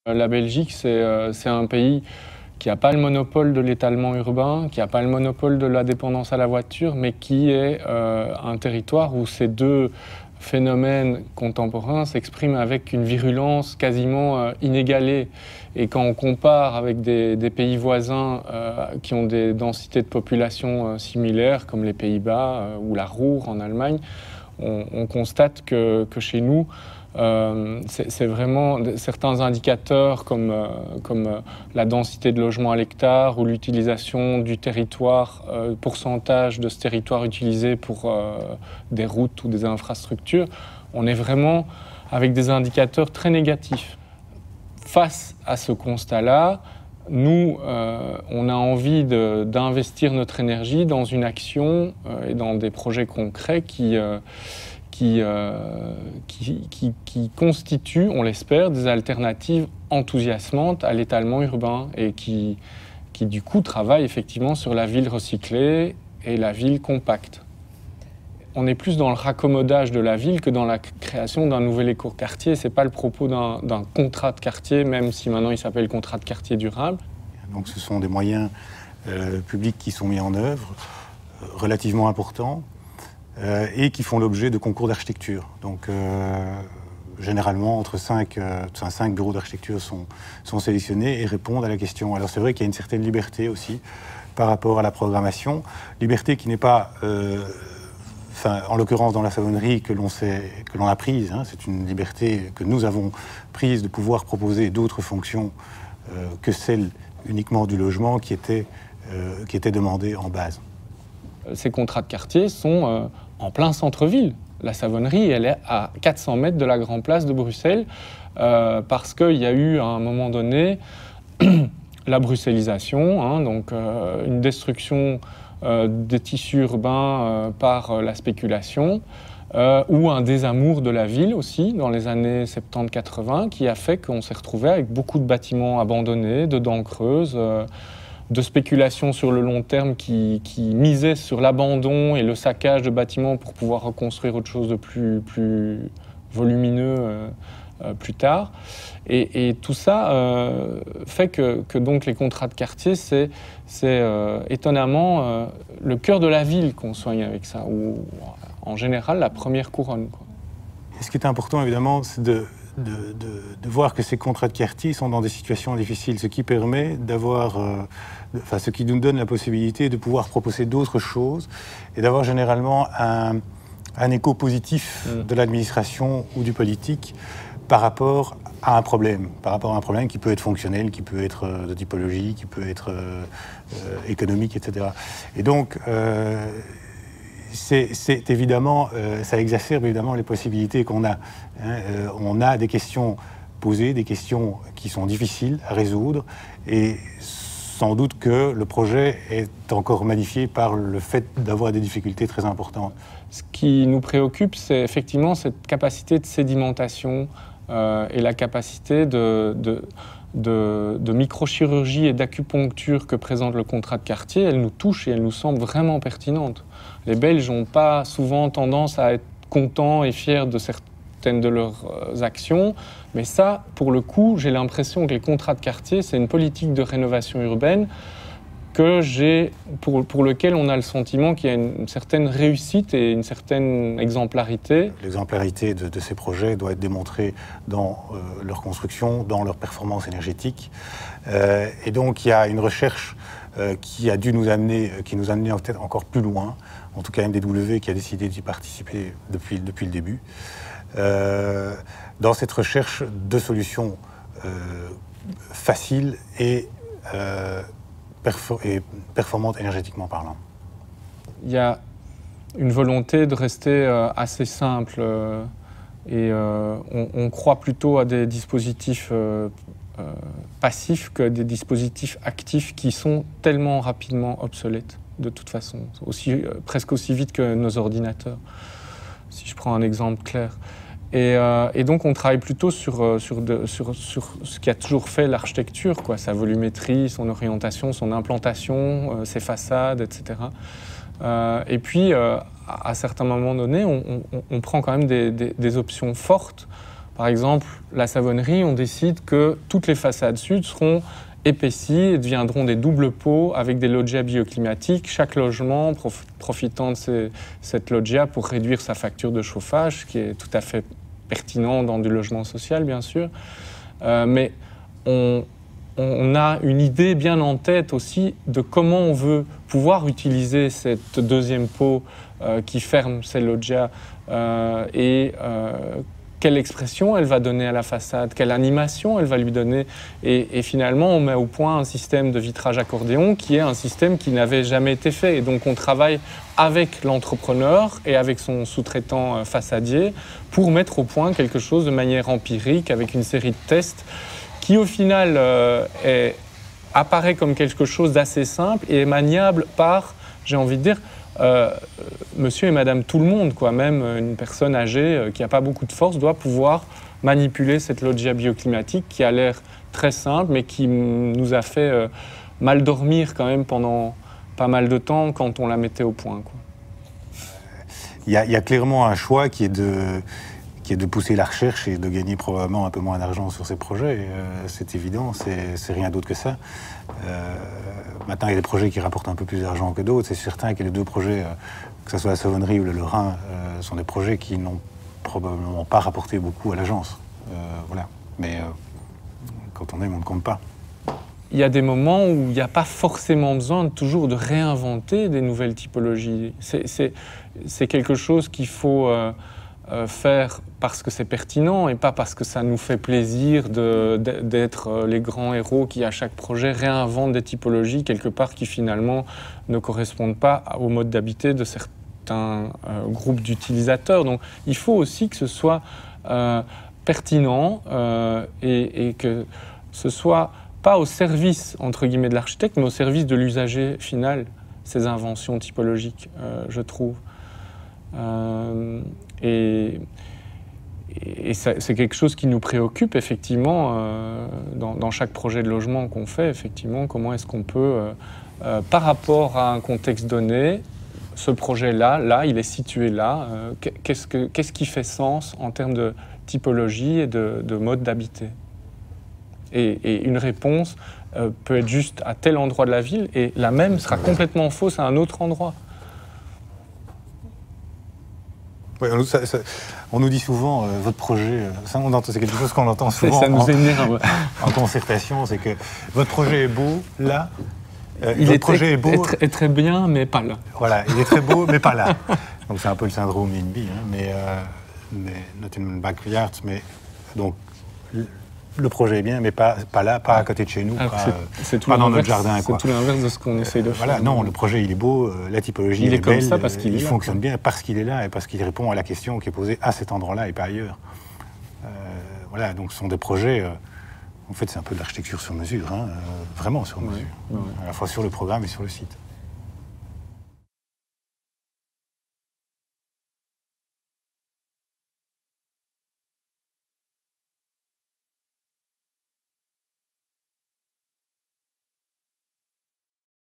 La Belgique, c'est un pays qui n'a pas le monopole de l'étalement urbain, qui n'a pas le monopole de la dépendance à la voiture, mais qui est un territoire où ces deux phénomènes contemporains s'expriment avec une virulence quasiment inégalée. Et quand on compare avec des pays voisins qui ont des densités de population similaires, comme les Pays-Bas ou la Ruhr en Allemagne, on constate que chez nous, c'est vraiment certains indicateurs comme la densité de logements à l'hectare ou l'utilisation du territoire, pourcentage de ce territoire utilisé pour des routes ou des infrastructures. On est vraiment avec des indicateurs très négatifs. Face à ce constat-là, nous, on a envie d'investir notre énergie dans une action et dans des projets concrets qui constituent, on l'espère, des alternatives enthousiasmantes à l'étalement urbain et qui du coup travaillent effectivement sur la ville recyclée et la ville compacte. On est plus dans le raccommodage de la ville que dans la création d'un nouvel écoquartier. Ce n'est pas le propos d'un contrat de quartier, même si maintenant il s'appelle contrat de quartier durable. Donc ce sont des moyens publics qui sont mis en œuvre, relativement importants, et qui font l'objet de concours d'architecture. Donc généralement, entre 5 bureaux d'architecture sont sélectionnés et répondent à la question. Alors c'est vrai qu'il y a une certaine liberté aussi par rapport à la programmation, liberté qui n'est pas... en l'occurrence dans la savonnerie que l'on a prise, hein, c'est une liberté que nous avons prise de pouvoir proposer d'autres fonctions que celles uniquement du logement qui était demandée en base. Ces contrats de quartier sont en plein centre-ville. La savonnerie, elle est à 400 mètres de la Grande Place de Bruxelles parce qu'il y a eu à un moment donné la bruxellisation, hein, donc une destruction des tissus urbains par la spéculation, ou un désamour de la ville aussi, dans les années 70-80, qui a fait qu'on s'est retrouvé avec beaucoup de bâtiments abandonnés, de dents creuses, de spéculation sur le long terme qui misaient sur l'abandon et le saccage de bâtiments pour pouvoir reconstruire autre chose de plus volumineux plus tard. Et tout ça fait que donc les contrats de quartier, c'est étonnamment le cœur de la ville qu'on soigne avec ça, ou en général la première couronne, quoi. Et ce qui est important évidemment, c'est de voir que ces contrats de quartier sont dans des situations difficiles, ce qui permet d'avoir, ce qui nous donne la possibilité de pouvoir proposer d'autres choses et d'avoir généralement un écho positif de l'administration ou du politique par rapport à un problème qui peut être fonctionnel, qui peut être de typologie, qui peut être économique, etc. Et donc, c'est évidemment, ça exacerbe évidemment les possibilités qu'on a. Hein. On a des questions posées, des questions qui sont difficiles à résoudre, et sans doute que le projet est encore magnifié par le fait d'avoir des difficultés très importantes. Ce qui nous préoccupe, c'est effectivement cette capacité de sédimentation et la capacité de microchirurgie et d'acupuncture que présente le contrat de quartier. Elle nous touche et elle nous semble vraiment pertinente. Les Belges n'ont pas souvent tendance à être contents et fiers de certaines de leurs actions, mais ça, pour le coup, j'ai l'impression que les contrats de quartier, c'est une politique de rénovation urbaine pour lequel on a le sentiment qu'il y a une certaine réussite et une certaine exemplarité. L'exemplarité de ces projets doit être démontrée dans leur construction, dans leur performance énergétique. Et donc il y a une recherche qui nous a amené peut-être encore plus loin, en tout cas MDW qui a décidé d'y participer depuis le début, dans cette recherche de solutions faciles et performante énergétiquement parlant. Il y a une volonté de rester assez simple et on croit plutôt à des dispositifs passifs que des dispositifs actifs qui sont tellement rapidement obsolètes de toute façon, presque aussi vite que nos ordinateurs, si je prends un exemple clair. Et donc on travaille plutôt sur ce qui a toujours fait l'architecture, quoi, sa volumétrie, son orientation, son implantation, ses façades, etc. Et puis à certains moments donnés, on prend quand même des options fortes Par exemple, la Savonnerie, on décide que toutes les façades sud seront épaissies et deviendront des doubles pots avec des loggias bioclimatiques, chaque logement profitant de cette loggia pour réduire sa facture de chauffage, ce qui est tout à fait pertinent dans du logement social, bien sûr. Mais on a une idée bien en tête aussi de comment on veut pouvoir utiliser cette deuxième pot qui ferme ces loggias et quelle expression elle va donner à la façade, quelle animation elle va lui donner. Et finalement, on met au point un système de vitrage accordéon qui est un système qui n'avait jamais été fait. Et donc, on travaille avec l'entrepreneur et avec son sous-traitant façadier pour mettre au point quelque chose de manière empirique, avec une série de tests qui, au final, apparaît comme quelque chose d'assez simple et est maniable par, j'ai envie de dire, monsieur et madame tout le monde, quoi. Même une personne âgée qui n'a pas beaucoup de force doit pouvoir manipuler cette loggia bioclimatique qui a l'air très simple mais qui nous a fait mal dormir quand même pendant pas mal de temps quand on la mettait au point, quoi. Il y a clairement un choix qui est de pousser la recherche et de gagner probablement un peu moins d'argent sur ces projets. C'est évident, c'est rien d'autre que ça. Maintenant, il y a des projets qui rapportent un peu plus d'argent que d'autres. C'est certain que les deux projets, que ce soit la Savonnerie ou le Lorrain, sont des projets qui n'ont probablement pas rapporté beaucoup à l'agence. Voilà. Mais quand on aime, on ne compte pas. Il y a des moments où il n'y a pas forcément besoin toujours de réinventer des nouvelles typologies. C'est quelque chose qu'il faut faire parce que c'est pertinent et pas parce que ça nous fait plaisir d'être les grands héros qui, à chaque projet, réinventent des typologies quelque part qui finalement ne correspondent pas au mode d'habiter de certains groupes d'utilisateurs. Donc il faut aussi que ce soit pertinent et que ce soit pas au service, entre guillemets, de l'architecte, mais au service de l'usager final, ces inventions typologiques, je trouve. Et c'est quelque chose qui nous préoccupe, effectivement, dans chaque projet de logement qu'on fait, effectivement, comment est-ce qu'on peut, par rapport à un contexte donné, ce projet-là, il est situé là, qu'est-ce qui fait sens en termes de typologie et de mode d'habiter. Et une réponse peut être juste à tel endroit de la ville, et la même sera complètement fausse à un autre endroit. Oui, on nous dit souvent, votre projet, c'est quelque chose qu'on entend souvent ça nous énerve. En concertation, c'est que votre projet est beau, là, votre projet est beau, est très bien, mais pas là. Voilà, il est très beau, mais pas là. Donc c'est un peu le syndrome NIMBY, hein, mais not in backyard, mais donc le projet est bien, mais pas là, pas à côté de chez nous, pas dans notre jardin. C'est tout l'inverse de ce qu'on essaye de faire. Voilà, non, le projet il est beau, la typologie il est comme belle, ça parce qu'il il fonctionne bien parce qu'il est là et parce qu'il répond à la question qui est posée à cet endroit-là et pas ailleurs. Voilà, donc ce sont des projets, en fait c'est un peu de l'architecture sur mesure, hein, vraiment sur mesure, à la fois sur le programme et sur le site.